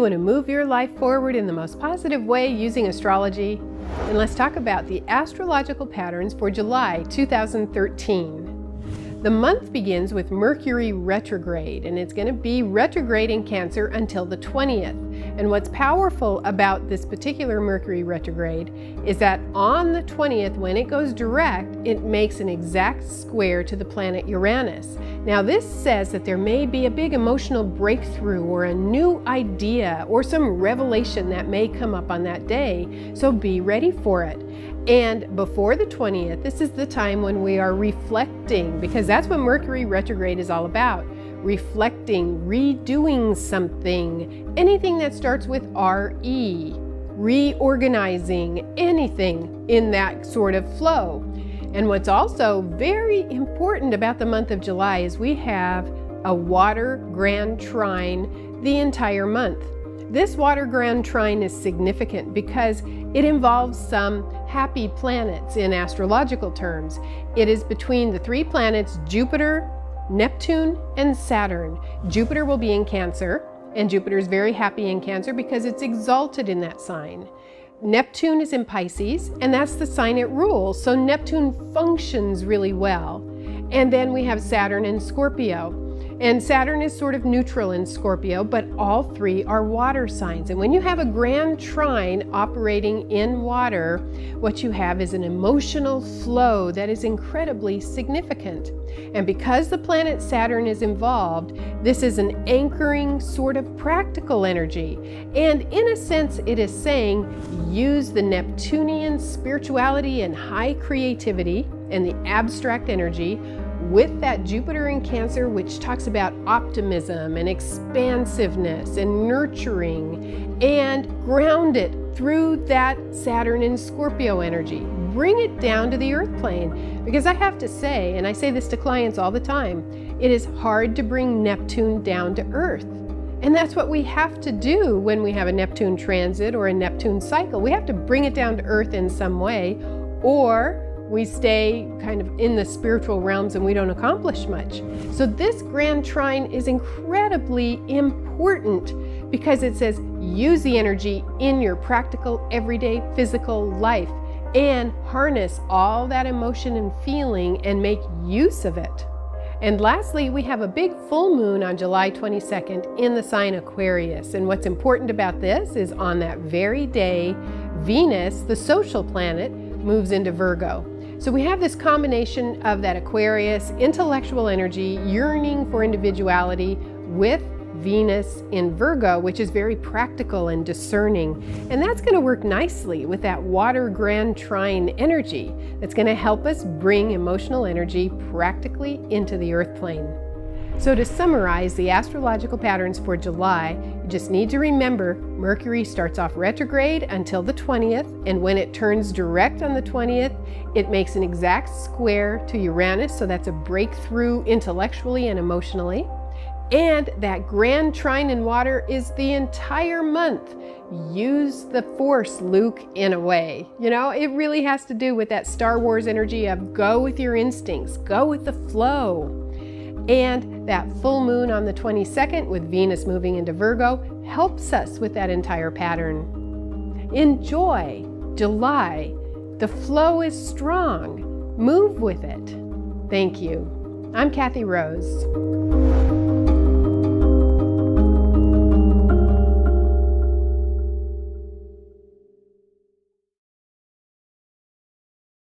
want to move your life forward in the most positive way using astrology? Then let's talk about the astrological patterns for July 2013. The month begins with Mercury Retrograde, and it's going to be retrograde in Cancer until the 20th. And what's powerful about this particular Mercury retrograde is that on the 20th, when it goes direct, it makes an exact square to the planet Uranus. Now this says that there may be a big emotional breakthrough or a new idea or some revelation that may come up on that day, so be ready for it. And before the 20th, this is the time when we are reflecting, because that's what Mercury retrograde is all about. Reflecting, redoing something, anything that starts with RE, reorganizing, anything in that sort of flow. And what's also very important about the month of July is we have a water grand trine the entire month. This water grand trine is significant because it involves some happy planets in astrological terms. It is between the three planets Jupiter, Neptune, and Saturn. Jupiter will be in Cancer, and Jupiter is very happy in Cancer because it's exalted in that sign. Neptune is in Pisces, and that's the sign it rules, so Neptune functions really well. And then we have Saturn in Scorpio. And Saturn is sort of neutral in Scorpio, but all three are water signs. And when you have a grand trine operating in water, what you have is an emotional flow that is incredibly significant. And because the planet Saturn is involved, this is an anchoring sort of practical energy. And in a sense, it is saying use the Neptunian spirituality and high creativity and the abstract energy with that Jupiter in Cancer, which talks about optimism and expansiveness and nurturing, and ground it through that Saturn in Scorpio energy. Bring it down to the earth plane, because I have to say, and I say this to clients all the time, it is hard to bring Neptune down to earth. And that's what we have to do when we have a Neptune transit or a Neptune cycle. We have to bring it down to earth in some way, or we stay kind of in the spiritual realms and we don't accomplish much. So this grand trine is incredibly important because it says use the energy in your practical, everyday, physical life and harness all that emotion and feeling and make use of it. And lastly, we have a big full moon on July 22nd in the sign Aquarius. And what's important about this is on that very day, Venus, the social planet, moves into Virgo. So we have this combination of that Aquarius, intellectual energy, yearning for individuality with Venus in Virgo, which is very practical and discerning. And that's going to work nicely with that water grand trine energy that's going to help us bring emotional energy practically into the earth plane. So to summarize the astrological patterns for July, you just need to remember Mercury starts off retrograde until the 20th, and when it turns direct on the 20th, it makes an exact square to Uranus, so that's a breakthrough intellectually and emotionally. And that grand trine in water is the entire month. Use the force, Luke, in a way. You know, it really has to do with that Star Wars energy of go with your instincts, go with the flow. And that full moon on the 22nd with Venus moving into Virgo helps us with that entire pattern. Enjoy July. The flow is strong. Move with it. Thank you. I'm Kathy Rose.